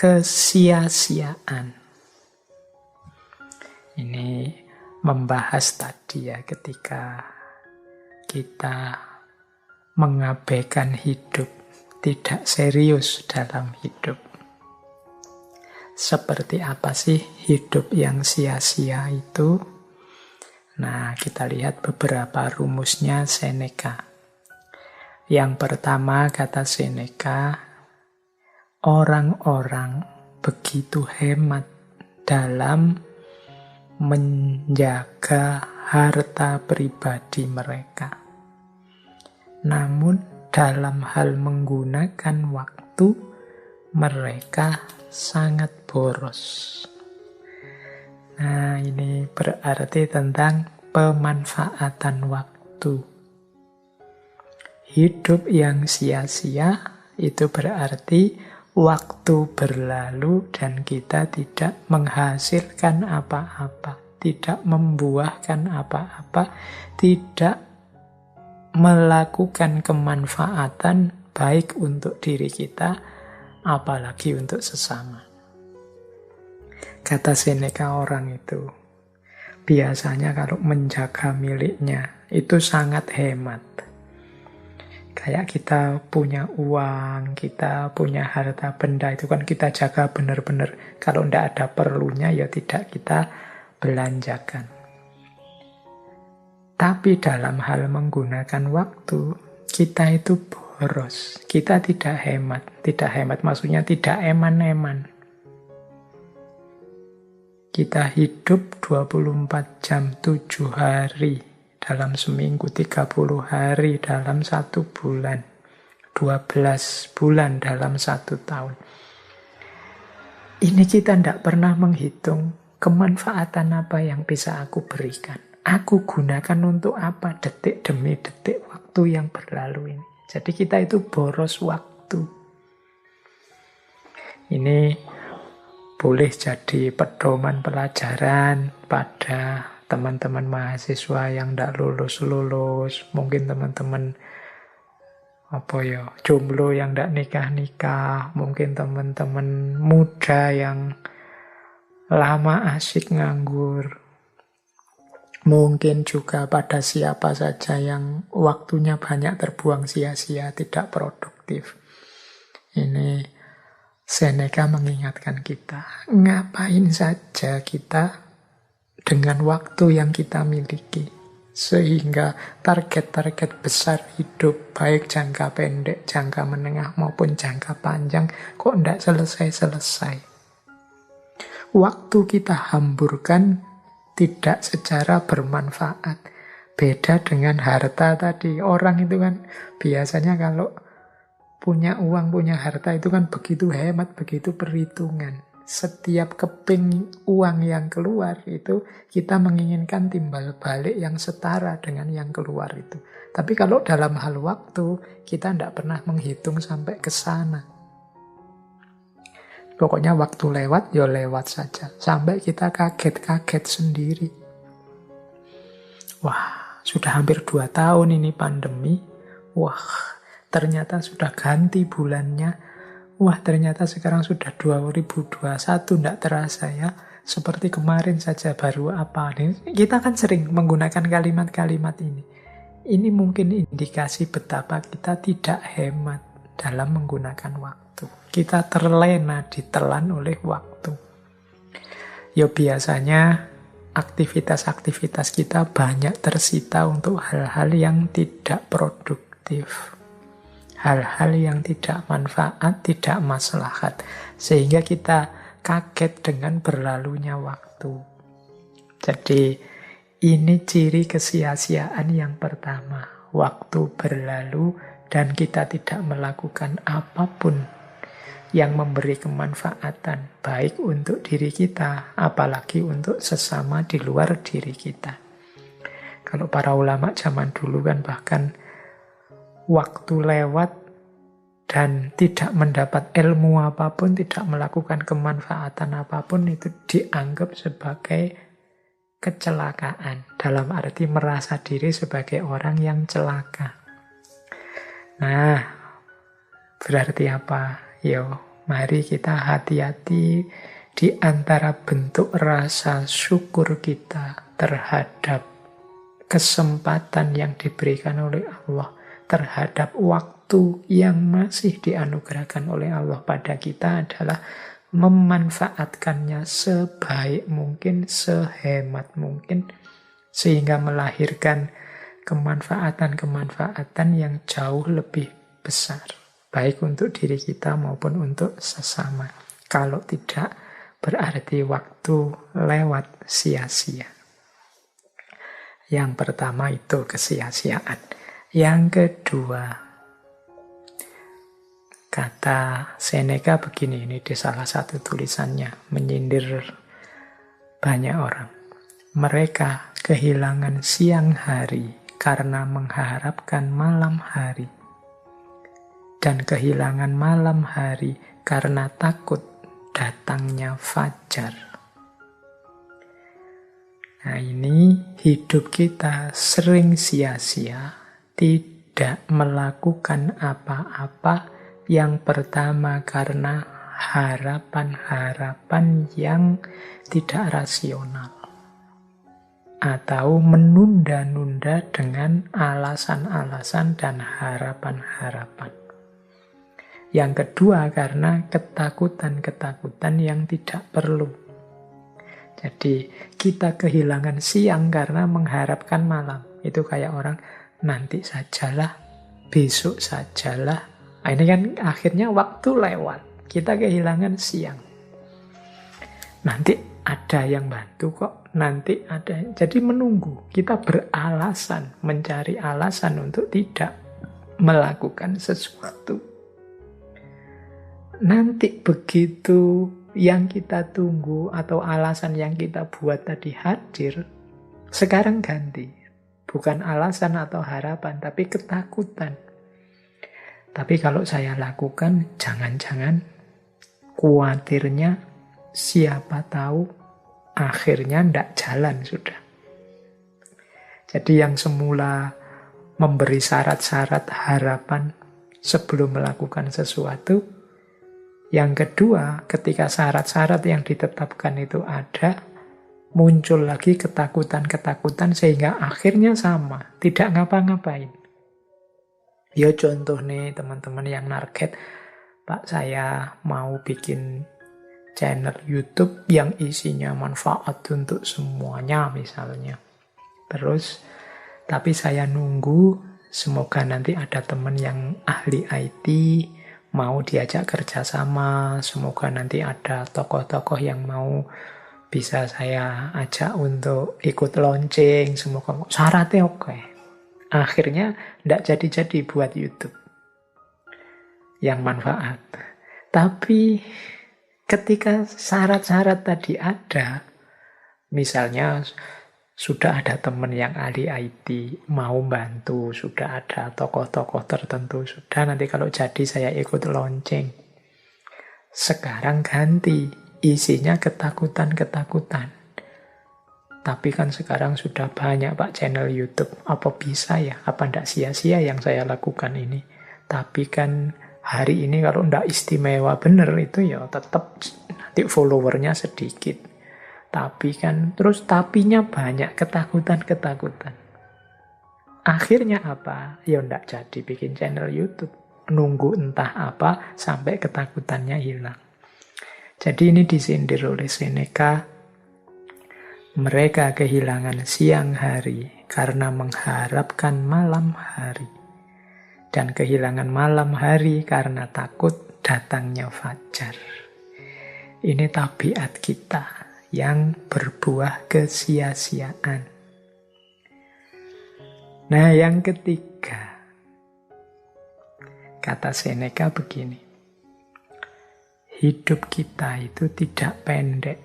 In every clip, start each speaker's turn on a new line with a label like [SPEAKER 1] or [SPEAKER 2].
[SPEAKER 1] kesia-siaan. Ini membahas tadi ya, ketika kita mengabaikan hidup, tidak serius dalam hidup. Seperti apa sih hidup yang sia-sia itu? Nah, kita lihat beberapa rumusnya Seneca. Yang pertama, kata Seneca, orang-orang begitu hemat dalam menjaga harta pribadi mereka. Namun dalam hal menggunakan waktu, mereka sangat boros. Nah, ini berarti tentang pemanfaatan waktu. Hidup yang sia-sia itu berarti waktu berlalu dan kita tidak menghasilkan apa-apa, tidak membuahkan apa-apa, tidak melakukan kemanfaatan baik untuk diri kita, apalagi untuk sesama. Kata Seneca, orang itu biasanya kalau menjaga miliknya itu sangat hemat. Kayak kita punya uang, kita punya harta benda, itu kan kita jaga benar-benar. Kalau tidak ada perlunya ya tidak kita belanjakan. Tapi dalam hal menggunakan waktu, kita itu boros. Kita tidak hemat. Tidak hemat maksudnya tidak eman-eman. Kita hidup 24 jam 7 hari dalam seminggu, 30 hari dalam 1 bulan, 12 bulan dalam 1 tahun. Ini kita tidak pernah menghitung kemanfaatan apa yang bisa aku berikan. Aku gunakan untuk apa detik demi detik waktu yang berlalu ini. Jadi kita itu boros waktu. Ini boleh jadi pedoman pelajaran pada teman-teman mahasiswa yang tidak lulus-lulus. Mungkin teman-teman jomblo yang tidak nikah-nikah. Mungkin teman-teman muda yang lama asyik nganggur. Mungkin juga pada siapa saja yang waktunya banyak terbuang sia-sia, tidak produktif. Ini Seneca mengingatkan kita, ngapain saja kita dengan waktu yang kita miliki. Sehingga target-target besar hidup, baik jangka pendek, jangka menengah maupun jangka panjang, kok tidak selesai-selesai. Waktu kita hamburkan tidak secara bermanfaat. Beda dengan harta tadi. Orang itu kan biasanya kalau punya uang, punya harta itu kan begitu hemat, begitu perhitungan. Setiap keping uang yang keluar itu kita menginginkan timbal balik yang setara dengan yang keluar itu. Tapi kalau dalam hal waktu, kita tidak pernah menghitung sampai ke sana. Pokoknya waktu lewat, ya lewat saja. Sampai kita kaget-kaget sendiri. Wah, sudah hampir 2 tahun ini pandemi. Wah, ternyata sudah ganti bulannya. Wah, ternyata sekarang sudah 2021, tidak terasa ya. Seperti kemarin saja baru apa. Kita kan sering menggunakan kalimat-kalimat ini. Ini mungkin indikasi betapa kita tidak hemat dalam menggunakan waktu. Kita terlena, ditelan oleh waktu. Ya biasanya aktivitas-aktivitas kita banyak tersita untuk hal-hal yang tidak produktif. Hal-hal yang tidak manfaat, tidak maslahat. Sehingga kita kaget dengan berlalunya waktu. Jadi ini ciri kesia-siaan yang pertama. Waktu berlalu dan kita tidak melakukan apapun yang memberi kemanfaatan. Baik untuk diri kita, apalagi untuk sesama di luar diri kita. Kalau para ulama zaman dulu kan bahkan waktu lewat dan tidak mendapat ilmu apapun, tidak melakukan kemanfaatan apapun, itu dianggap sebagai kecelakaan. Dalam arti merasa diri sebagai orang yang celaka. Nah, berarti apa? Ya, Mari kita hati-hati di antara bentuk rasa syukur kita terhadap kesempatan yang diberikan oleh Allah, terhadap waktu yang masih dianugerahkan oleh Allah pada kita adalah memanfaatkannya sebaik mungkin, sehemat mungkin, sehingga melahirkan kemanfaatan-kemanfaatan yang jauh lebih besar, baik untuk diri kita maupun untuk sesama. Kalau tidak, berarti waktu lewat sia-sia. Yang pertama itu kesia-siaan. Yang kedua, kata Seneca begini, ini di salah satu tulisannya, menyindir banyak orang. Mereka kehilangan siang hari karena mengharapkan malam hari, dan kehilangan malam hari karena takut datangnya fajar. Nah, ini hidup kita sering sia-sia, tidak melakukan apa-apa. Yang pertama karena harapan-harapan yang tidak rasional, atau menunda-nunda dengan alasan-alasan dan harapan-harapan. Yang kedua karena ketakutan-ketakutan yang tidak perlu. Jadi kita kehilangan siang karena mengharapkan malam. Itu kayak orang, nanti sajalah, besok sajalah. Nah, ini kan akhirnya waktu lewat. Kita kehilangan siang. Nanti ada yang bantu kok. Nanti ada. Jadi menunggu. Kita beralasan, mencari alasan untuk tidak melakukan sesuatu. Nanti begitu yang kita tunggu atau alasan yang kita buat tadi hadir, sekarang ganti. Bukan alasan atau harapan, tapi ketakutan. Tapi kalau saya lakukan, jangan-jangan khawatirnya siapa tahu akhirnya ndak jalan sudah. Jadi yang semula memberi syarat-syarat harapan sebelum melakukan sesuatu, yang kedua, ketika syarat-syarat yang ditetapkan itu ada, muncul lagi ketakutan-ketakutan sehingga akhirnya sama, tidak ngapa-ngapain. Ya contoh nih teman-teman yang narget, Pak saya mau bikin channel YouTube yang isinya manfaat untuk semuanya misalnya. Terus, tapi saya nunggu, semoga nanti ada teman yang ahli IT, mau diajak kerjasama, semoga nanti ada tokoh-tokoh yang mau bisa saya ajak untuk ikut launching, semoga syaratnya oke. Akhirnya tidak jadi-jadi buat YouTube yang manfaat. Tapi ketika syarat-syarat tadi ada, misalnya sudah ada teman yang ahli IT, mau bantu, sudah ada tokoh-tokoh tertentu, sudah nanti kalau jadi saya ikut launching. Sekarang ganti, isinya ketakutan-ketakutan. Tapi kan sekarang sudah banyak Pak channel YouTube, apa bisa ya, apa tidak sia-sia yang saya lakukan ini. Tapi kan hari ini kalau tidak istimewa benar itu ya tetap nanti followernya sedikit. Tapi kan, terus tapinya banyak, ketakutan-ketakutan. Akhirnya apa? Ya enggak jadi bikin channel YouTube. Nunggu entah apa sampai ketakutannya hilang. Jadi ini disindir oleh Seneca. Mereka kehilangan siang hari karena mengharapkan malam hari. Dan kehilangan malam hari karena takut datangnya fajar. Ini tabiat kita yang berbuah kesia-siaan. Nah, yang ketiga, kata Seneca begini, hidup kita itu tidak pendek,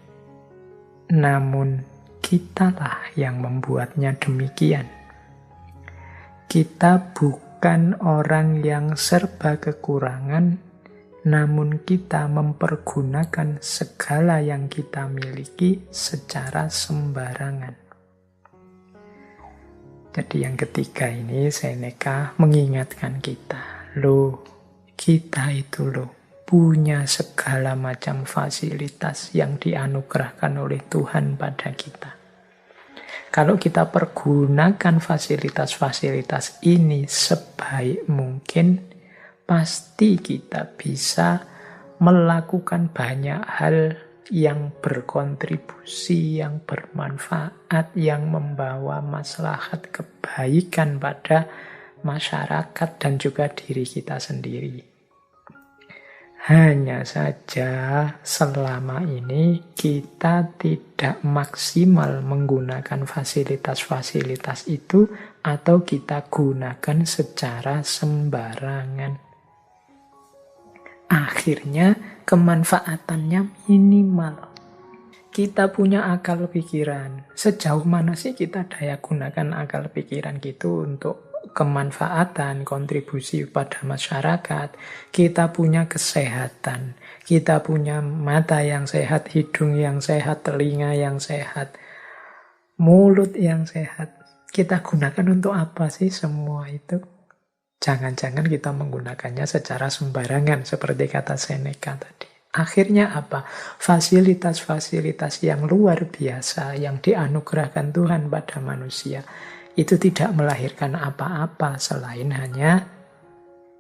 [SPEAKER 1] namun kitalah yang membuatnya demikian. Kita bukan orang yang serba kekurangan, namun kita mempergunakan segala yang kita miliki secara sembarangan. Jadi yang ketiga ini Seneca mengingatkan kita, kita itu punya segala macam fasilitas yang dianugerahkan oleh Tuhan pada kita. Kalau kita pergunakan fasilitas-fasilitas ini sebaik mungkin, pasti kita bisa melakukan banyak hal yang berkontribusi, yang bermanfaat, yang membawa maslahat kebaikan pada masyarakat dan juga diri kita sendiri. Hanya saja selama ini kita tidak maksimal menggunakan fasilitas-fasilitas itu atau kita gunakan secara sembarangan. Akhirnya kemanfaatannya minimal. Kita punya akal pikiran. Sejauh mana sih kita daya gunakan akal pikiran gitu untuk kemanfaatan, kontribusi pada masyarakat. Kita punya kesehatan, kita punya mata yang sehat, hidung yang sehat, telinga yang sehat, mulut yang sehat. Kita gunakan untuk apa sih semua itu? Jangan-jangan kita menggunakannya secara sembarangan, seperti kata Seneca tadi. Akhirnya apa? Fasilitas-fasilitas yang luar biasa yang dianugerahkan Tuhan pada manusia itu tidak melahirkan apa-apa selain hanya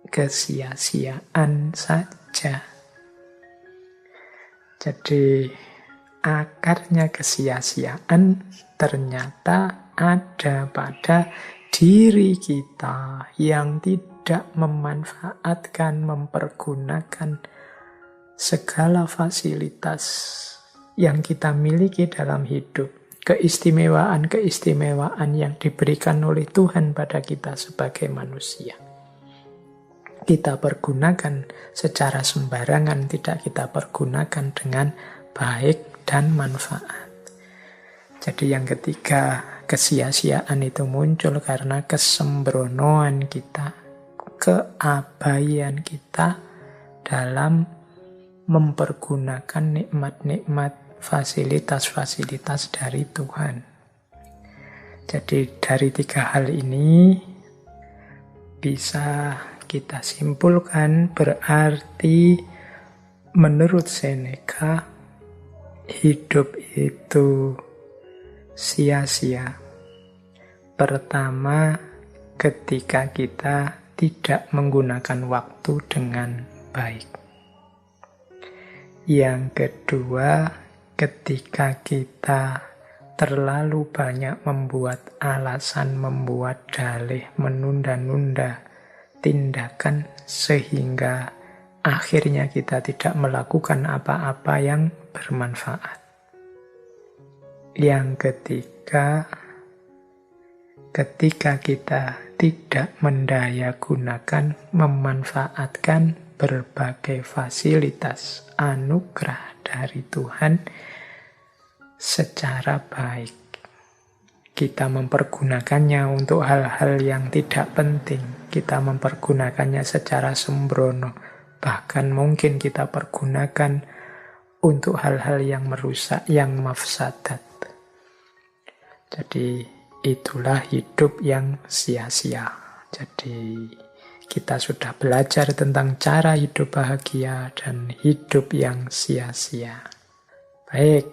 [SPEAKER 1] kesia-siaan saja. Jadi akarnya kesia-siaan ternyata ada pada diri kita yang tidak memanfaatkan, mempergunakan segala fasilitas yang kita miliki dalam hidup. Keistimewaan-keistimewaan yang diberikan oleh Tuhan pada kita sebagai manusia. Kita pergunakan secara sembarangan, tidak kita pergunakan dengan baik dan manfaat. Jadi yang ketiga, kesia-siaan itu muncul karena kesembronoan kita, keabaian kita dalam mempergunakan nikmat-nikmat fasilitas-fasilitas dari Tuhan. Jadi dari tiga hal ini bisa kita simpulkan berarti menurut Seneca hidup itu sia-sia. Pertama, ketika kita tidak menggunakan waktu dengan baik. Yang kedua, ketika kita terlalu banyak membuat alasan, membuat dalih, menunda-nunda tindakan sehingga akhirnya kita tidak melakukan apa-apa yang bermanfaat. Yang ketiga, ketika kita tidak mendayagunakan, memanfaatkan berbagai fasilitas anugerah dari Tuhan secara baik. Kita mempergunakannya untuk hal-hal yang tidak penting. Kita mempergunakannya secara sembrono. Bahkan mungkin kita pergunakan untuk hal-hal yang merusak, yang mafsadat. Jadi itulah hidup yang sia-sia. Jadi kita sudah belajar tentang cara hidup bahagia dan hidup yang sia-sia. Baik,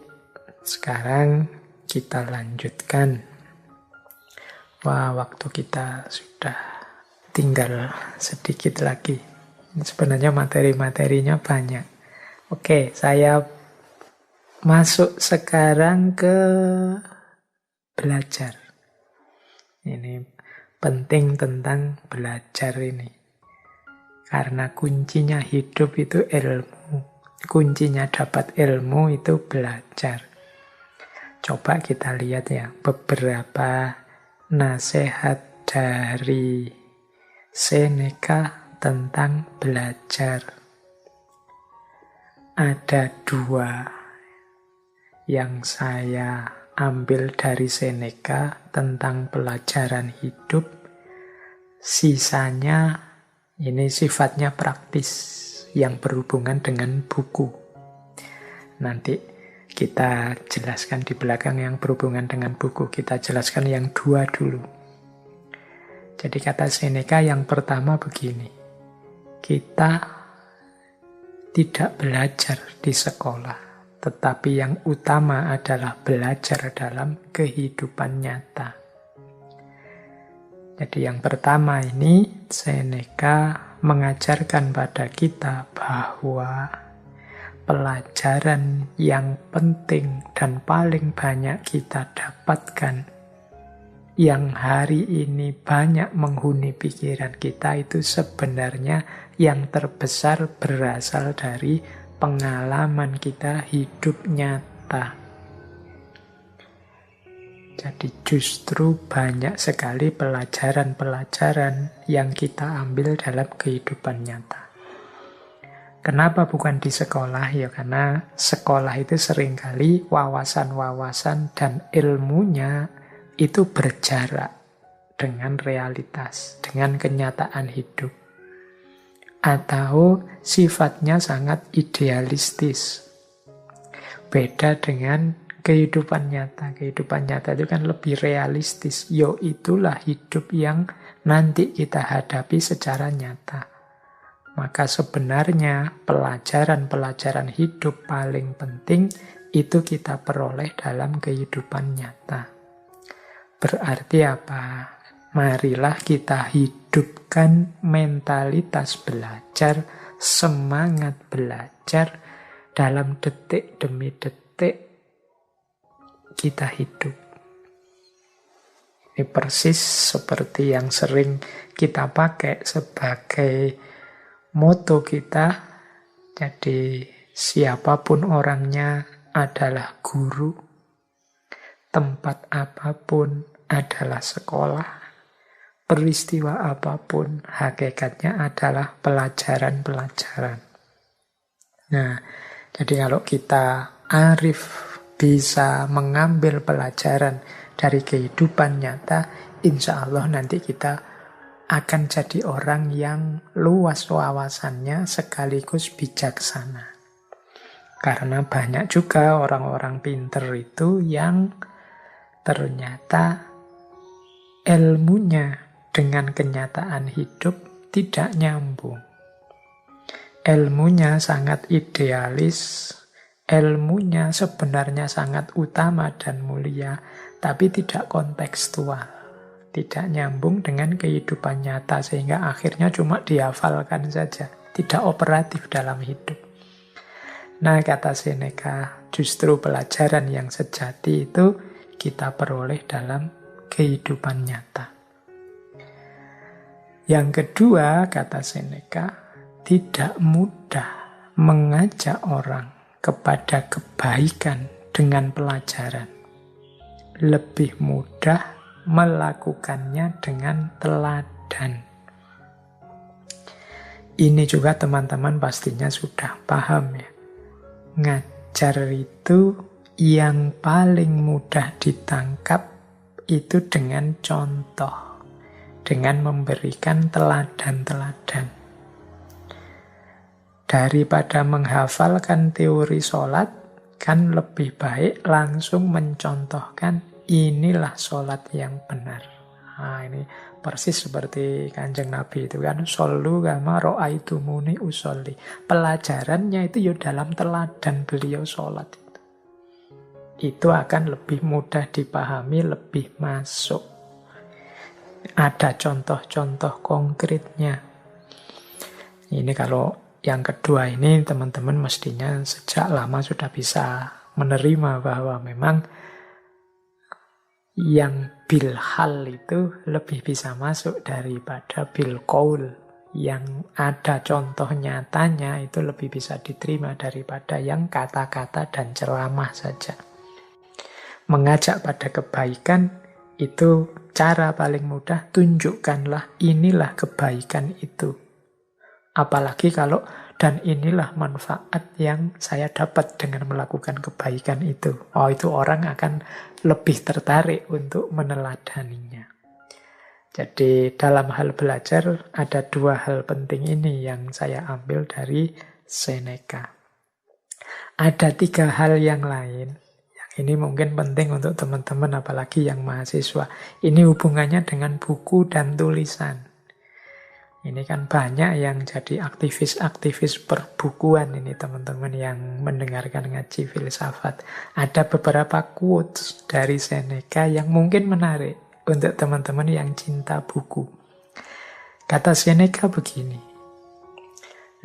[SPEAKER 1] sekarang kita lanjutkan. Wah, waktu kita sudah tinggal sedikit lagi. Sebenarnya materi-materinya banyak. Oke, saya masuk sekarang ke belajar. Ini penting tentang belajar ini. Karena kuncinya hidup itu ilmu. Kuncinya dapat ilmu itu belajar. Coba kita lihat ya beberapa nasihat dari Seneca tentang belajar. Ada dua yang saya ambil dari Seneca tentang pelajaran hidup. Sisanya ini sifatnya praktis yang berhubungan dengan buku. Nanti kita jelaskan di belakang yang berhubungan dengan buku. Kita jelaskan yang dua dulu. Jadi kata Seneca yang pertama begini. Kita tidak belajar di sekolah, tetapi yang utama adalah belajar dalam kehidupan nyata. Jadi yang pertama ini, Seneca mengajarkan pada kita bahwa pelajaran yang penting dan paling banyak kita dapatkan, yang hari ini banyak menghuni pikiran kita, itu sebenarnya yang terbesar berasal dari pengalaman kita hidup nyata. Jadi justru banyak sekali pelajaran-pelajaran yang kita ambil dalam kehidupan nyata. Kenapa bukan di sekolah? Ya karena sekolah itu seringkali wawasan-wawasan dan ilmunya itu berjarak dengan realitas, dengan kenyataan hidup. Atau sifatnya sangat idealistis. Beda dengan kehidupan nyata. Kehidupan nyata itu kan lebih realistis. Yo, itulah hidup yang nanti kita hadapi secara nyata. Maka sebenarnya pelajaran-pelajaran hidup paling penting itu kita peroleh dalam kehidupan nyata. Berarti apa? Marilah kita hidupkan mentalitas belajar, semangat belajar dalam detik demi detik kita hidup. Ini persis seperti yang sering kita pakai sebagai moto kita. Jadi siapapun orangnya adalah guru, tempat apapun adalah sekolah, peristiwa apapun hakikatnya adalah pelajaran-pelajaran. Nah, jadi kalau kita arif bisa mengambil pelajaran dari kehidupan nyata, insya Allah nanti kita akan jadi orang yang luas wawasannya sekaligus bijaksana. Karena banyak juga orang-orang pinter itu yang ternyata ilmunya dengan kenyataan hidup tidak nyambung. Ilmunya sangat idealis, ilmunya sebenarnya sangat utama dan mulia, tapi tidak kontekstual. Tidak nyambung dengan kehidupan nyata, sehingga akhirnya cuma dihafalkan saja, tidak operatif dalam hidup. Nah, kata Seneca, justru pelajaran yang sejati itu kita peroleh dalam kehidupan nyata. Yang kedua, kata Seneca, tidak mudah mengajak orang kepada kebaikan dengan pelajaran. Lebih mudah melakukannya dengan teladan. Ini juga teman-teman pastinya sudah paham ya. Ngajar itu yang paling mudah ditangkap itu dengan contoh, dengan memberikan teladan-teladan. Daripada menghafalkan teori sholat, kan lebih baik langsung mencontohkan inilah sholat yang benar. Nah, ini persis seperti Kanjeng Nabi itu kan, shollu kama ra'aitumuni usolli. Pelajarannya itu ya dalam teladan beliau sholat itu. Itu akan lebih mudah dipahami, lebih masuk. Ada contoh-contoh konkretnya. Ini kalau yang kedua ini teman-teman mestinya sejak lama sudah bisa menerima bahwa memang yang bilhal itu lebih bisa masuk daripada bilqaul. Yang ada contoh nyatanya itu lebih bisa diterima daripada yang kata-kata dan ceramah saja. Mengajak pada kebaikan itu cara paling mudah, tunjukkanlah inilah kebaikan itu. Apalagi kalau dan inilah manfaat yang saya dapat dengan melakukan kebaikan itu. Oh, itu orang akan lebih tertarik untuk meneladaninya. Jadi dalam hal belajar ada dua hal penting ini yang saya ambil dari Seneca. Ada tiga hal yang lain. Yang ini mungkin penting untuk teman-teman apalagi yang mahasiswa. Ini hubungannya dengan buku dan tulisan. Ini kan banyak yang jadi aktivis-aktivis perbukuan ini teman-teman yang mendengarkan ngaji filsafat. Ada beberapa quotes dari Seneca yang mungkin menarik untuk teman-teman yang cinta buku. Kata Seneca begini,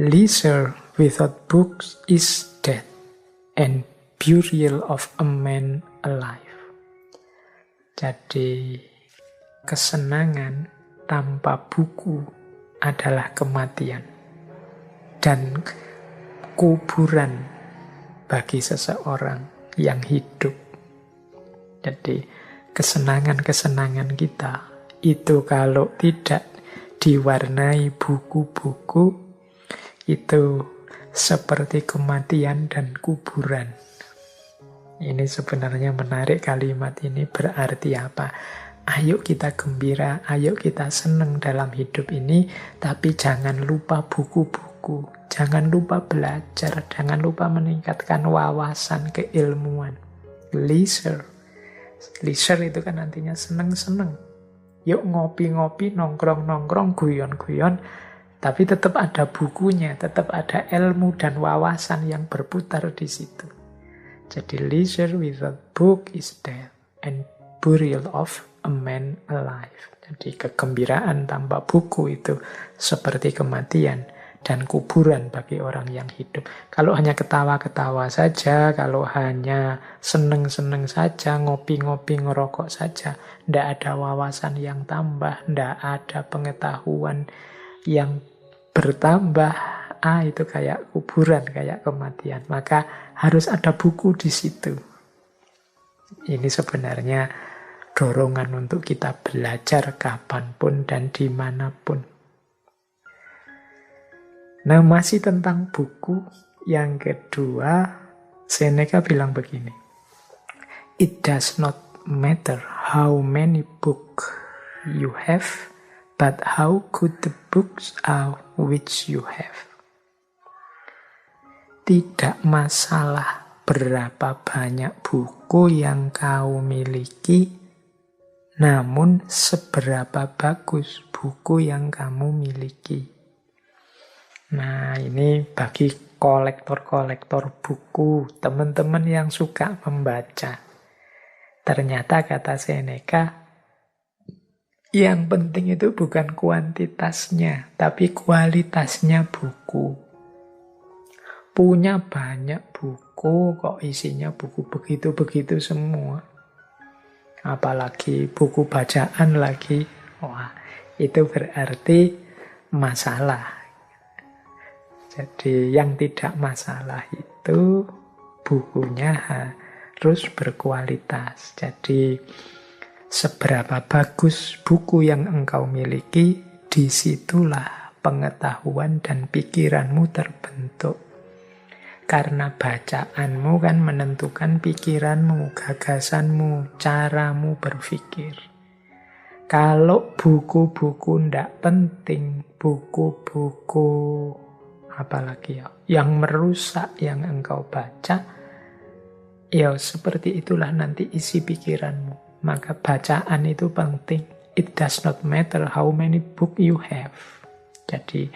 [SPEAKER 1] "Leisure without books is death and burial of a man alive." Jadi, kesenangan tanpa buku adalah kematian dan kuburan bagi seseorang yang hidup. Jadi kesenangan-kesenangan kita itu kalau tidak diwarnai buku-buku itu seperti kematian dan kuburan. Ini sebenarnya menarik kalimat ini, berarti apa? Ayo kita gembira, ayo kita senang dalam hidup ini, tapi jangan lupa buku-buku, jangan lupa belajar, jangan lupa meningkatkan wawasan keilmuan. Leisure itu kan nantinya senang-senang. Yuk ngopi-ngopi, nongkrong-nongkrong, guyon-guyon, tapi tetap ada bukunya, tetap ada ilmu dan wawasan yang berputar di situ. Jadi leisure without book is death and burial of a man alive. Jadi kegembiraan tanpa buku itu seperti kematian dan kuburan bagi orang yang hidup. Kalau hanya ketawa-ketawa saja, kalau hanya seneng-seneng saja, ngopi-ngopi, ngerokok saja, tidak ada wawasan yang tambah, tidak ada pengetahuan yang bertambah, itu kayak kuburan, kayak kematian. Maka harus ada buku di situ. Ini sebenarnya dorongan untuk kita belajar kapanpun dan dimanapun. Nah, masih tentang buku, yang kedua, Seneca bilang begini, "It does not matter how many books you have, but how good the books are which you have." Tidak masalah berapa banyak buku yang kau miliki, namun seberapa bagus buku yang kamu miliki. Nah, ini bagi kolektor-kolektor buku, teman-teman yang suka membaca. Ternyata kata Seneca, yang penting itu bukan kuantitasnya, tapi kualitasnya buku. Punya banyak buku, kok isinya buku begitu-begitu semua. Apalagi buku bacaan lagi, wah itu berarti masalah. Jadi yang tidak masalah itu bukunya harus berkualitas. Jadi seberapa bagus buku yang engkau miliki, disitulah pengetahuan dan pikiranmu terbentuk. Karena bacaanmu kan menentukan pikiranmu, gagasanmu, caramu berpikir. Kalau buku-buku ndak penting, buku-buku apalagi yang merusak yang engkau baca, ya seperti itulah nanti isi pikiranmu. Maka bacaan itu penting. It does not matter how many book you have. Jadi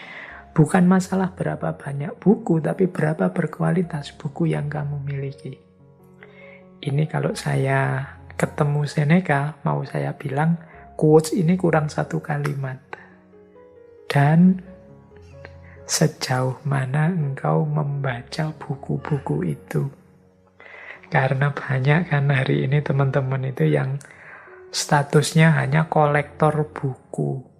[SPEAKER 1] bukan masalah berapa banyak buku, tapi berapa berkualitas buku yang kamu miliki. Ini kalau saya ketemu Seneca, mau saya bilang, quotes ini kurang satu kalimat. Dan sejauh mana engkau membaca buku-buku itu. Karena banyak kan hari ini teman-teman itu yang statusnya hanya kolektor buku.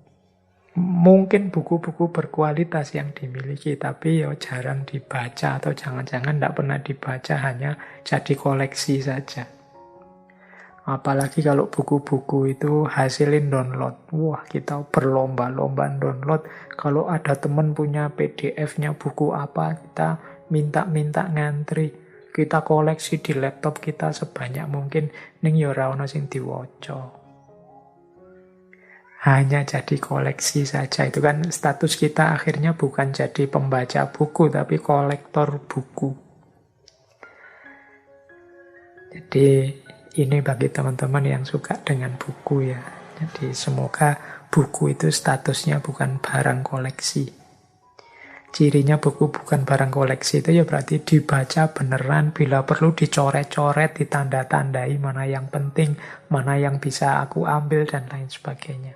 [SPEAKER 1] Mungkin buku-buku berkualitas yang dimiliki, tapi ya jarang dibaca atau jangan-jangan tidak pernah dibaca, hanya jadi koleksi saja. Apalagi kalau buku-buku itu hasilin download. Wah, kita berlomba-lomba download. Kalau ada teman punya PDF-nya buku apa, kita minta-minta ngantri. Kita koleksi di laptop kita sebanyak mungkin, ning ya ora ono sing diwaca. Hanya jadi koleksi saja. Itu kan status kita akhirnya bukan jadi pembaca buku, tapi kolektor buku. Jadi ini bagi teman-teman yang suka dengan buku ya. Jadi semoga buku itu statusnya bukan barang koleksi. Cirinya buku bukan barang koleksi itu ya berarti dibaca beneran, bila perlu dicoret-coret, ditanda-tandai mana yang penting, mana yang bisa aku ambil, dan lain sebagainya.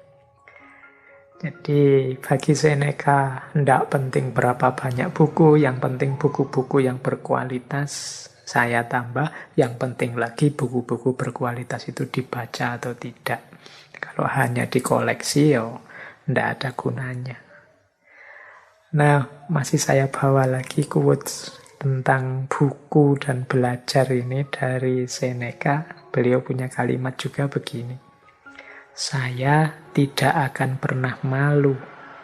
[SPEAKER 1] Jadi bagi Seneca tidak penting berapa banyak buku, yang penting buku-buku yang berkualitas saya tambah, yang penting lagi buku-buku berkualitas itu dibaca atau tidak. Kalau hanya dikoleksi ya tidak ada gunanya. Nah, masih saya bawa lagi quotes tentang buku dan belajar ini dari Seneca. Beliau punya kalimat juga begini. Saya tidak akan pernah malu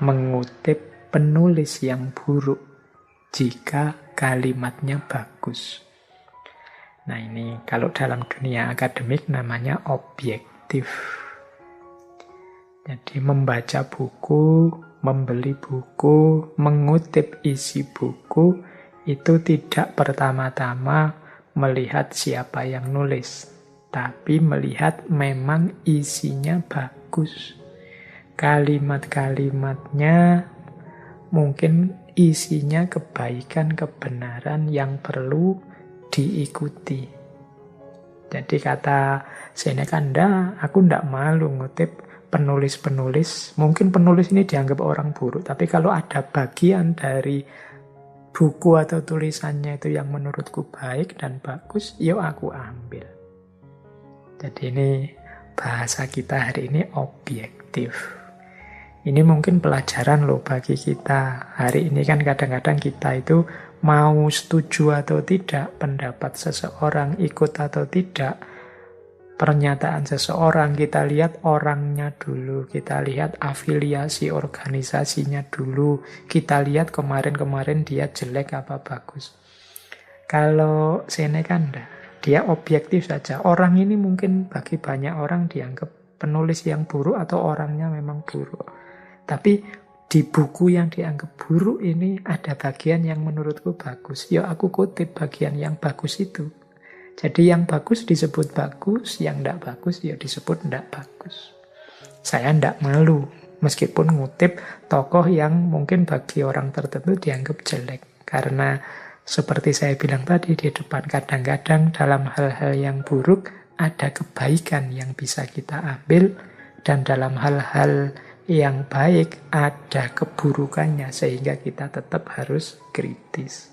[SPEAKER 1] mengutip penulis yang buruk jika kalimatnya bagus. Nah ini kalau dalam dunia akademik namanya objektif. Jadi membaca buku, membeli buku, mengutip isi buku, itu tidak pertama-tama melihat siapa yang nulis, tapi melihat memang isinya bagus. Kalimat-kalimatnya mungkin isinya kebaikan, kebenaran yang perlu diikuti. Jadi kata Seneca, aku ndak malu ngutip penulis-penulis, mungkin penulis ini dianggap orang buruk, tapi kalau ada bagian dari buku atau tulisannya itu yang menurutku baik dan bagus, yuk aku ambil. Jadi ini bahasa kita hari ini objektif. Ini mungkin pelajaran loh bagi kita. Hari ini kan kadang-kadang kita itu mau setuju atau tidak, pendapat seseorang ikut atau tidak, pernyataan seseorang, kita lihat orangnya dulu, kita lihat afiliasi organisasinya dulu, kita lihat kemarin-kemarin dia jelek apa bagus. Kalau Seneca enggak, dia objektif saja. Orang ini mungkin bagi banyak orang dianggap penulis yang buruk atau orangnya memang buruk. Tapi di buku yang dianggap buruk ini ada bagian yang menurutku bagus. Ya aku kutip bagian yang bagus itu. Jadi yang bagus disebut bagus, yang tidak bagus ya disebut tidak bagus. Saya tidak malu, meskipun ngutip tokoh yang mungkin bagi orang tertentu dianggap jelek. Karena seperti saya bilang tadi di depan, kadang-kadang dalam hal-hal yang buruk ada kebaikan yang bisa kita ambil, dan dalam hal-hal yang baik ada keburukannya, sehingga kita tetap harus kritis.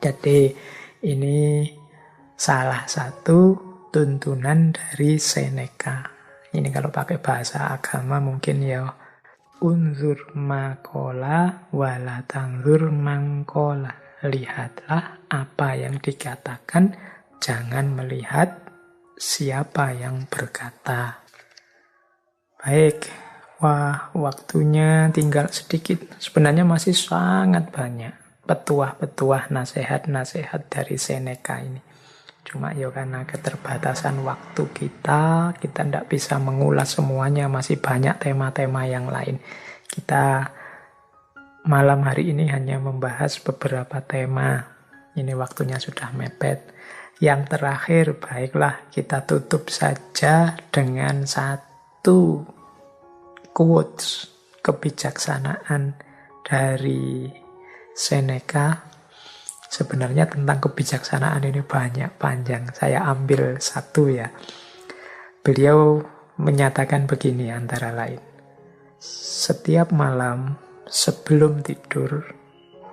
[SPEAKER 1] Jadi ini salah satu tuntunan dari Seneca. Ini kalau pakai bahasa agama mungkin ya unzur makola wala tanzur mangkola. Lihatlah apa yang dikatakan, jangan melihat siapa yang berkata. Baik, wah waktunya tinggal sedikit. Sebenarnya masih sangat banyak petuah-petuah, nasihat-nasihat dari Seneca ini. Cuma ya karena keterbatasan waktu kita tidak bisa mengulas semuanya, masih banyak tema-tema yang lain. Kita malam hari ini hanya membahas beberapa tema. Ini waktunya sudah mepet. Yang terakhir, baiklah kita tutup saja dengan satu quotes kebijaksanaan dari Seneca. Sebenarnya tentang kebijaksanaan ini banyak, panjang. Saya ambil satu ya. Beliau menyatakan begini antara lain. Setiap malam sebelum tidur,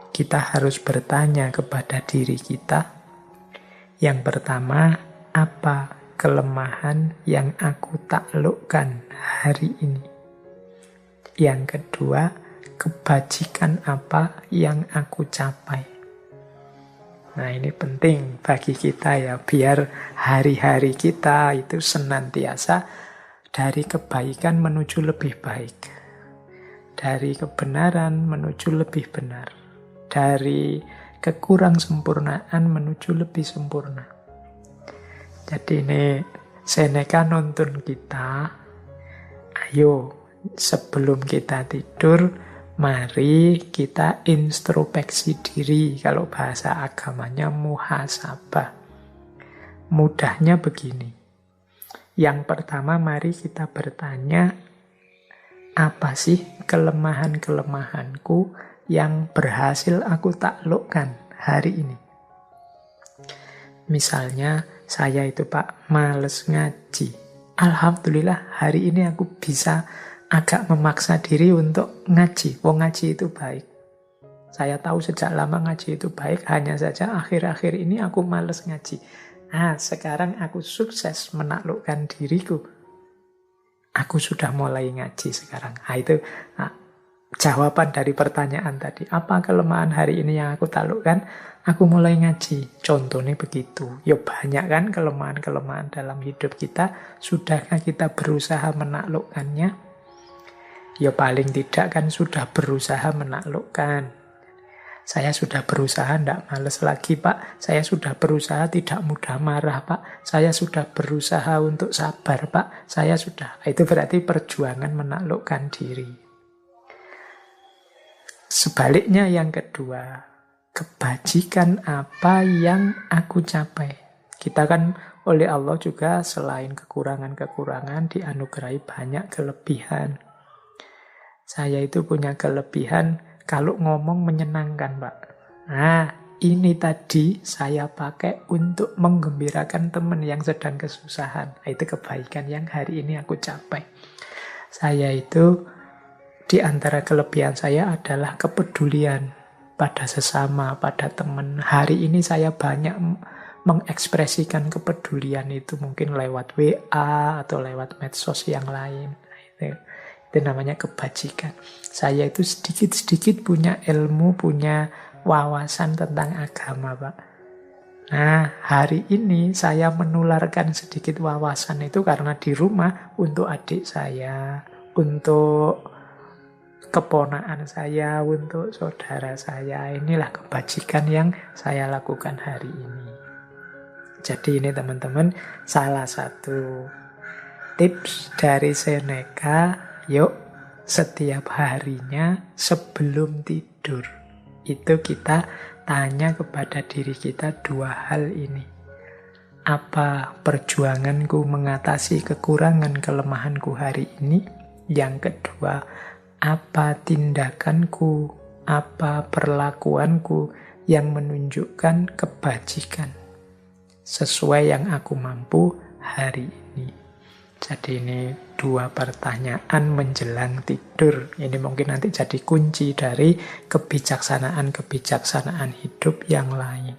[SPEAKER 1] kita harus bertanya kepada diri kita. Yang pertama, apa kelemahan yang aku taklukkan hari ini? Yang kedua, kebajikan apa yang aku capai? Nah ini penting bagi kita ya, biar hari-hari kita itu senantiasa dari kebaikan menuju lebih baik. Dari kebenaran menuju lebih benar. Dari kekurang sempurnaan menuju lebih sempurna. Jadi ini Seneca nuntun kita, ayo sebelum kita tidur, mari kita introspeksi diri. Kalau bahasa agamanya muhasabah. Mudahnya begini. Yang pertama mari kita bertanya, Apa sih kelemahan-kelemahanku yang berhasil aku taklukkan hari ini? Misalnya saya itu Pak, males ngaji. Alhamdulillah hari ini aku bisa agak memaksa diri untuk ngaji. Wong ngaji itu baik. Saya tahu sejak lama ngaji itu baik, hanya saja akhir-akhir ini aku males ngaji. Sekarang aku sukses menaklukkan diriku. Aku sudah mulai ngaji sekarang. Itu jawaban dari pertanyaan tadi. Apa kelemahan hari ini yang aku taklukkan? Aku mulai ngaji. Contohnya begitu. Ya banyak kan kelemahan-kelemahan dalam hidup kita. Sudahkah kita berusaha menaklukkannya? Ya paling tidak kan sudah berusaha menaklukkan. Saya sudah berusaha tidak males lagi Pak. Saya sudah berusaha tidak mudah marah Pak. Saya sudah berusaha untuk sabar Pak. Saya sudah. Itu berarti perjuangan menaklukkan diri. Sebaliknya yang kedua, kebajikan apa yang aku capai. Kita kan oleh Allah juga selain kekurangan-kekurangan dianugerahi banyak kelebihan. Saya itu punya kelebihan kalau ngomong menyenangkan Pak. Ini tadi saya pakai untuk menggembirakan teman yang sedang kesusahan. Itu kebaikan yang hari ini aku capai. Saya itu di antara kelebihan saya adalah kepedulian pada sesama, pada teman. Hari ini saya banyak mengekspresikan kepedulian itu mungkin lewat WA atau lewat medsos yang lain. Itu namanya kebajikan. Saya itu sedikit-sedikit punya ilmu, punya wawasan tentang agama, Pak. Hari ini saya menularkan sedikit wawasan itu karena di rumah untuk adik saya, untuk keponakan saya, untuk saudara saya. Inilah kebajikan yang saya lakukan hari ini. Jadi ini teman-teman, salah satu tips dari Seneca, yuk setiap harinya sebelum tidur, itu kita tanya kepada diri kita dua hal ini. Apa perjuanganku mengatasi kekurangan kelemahanku hari ini? Yang kedua, apa tindakanku, apa perlakuanku yang menunjukkan kebajikan sesuai yang aku mampu hari ini. Jadi ini dua pertanyaan menjelang tidur. Ini mungkin nanti jadi kunci dari kebijaksanaan-kebijaksanaan hidup yang lain.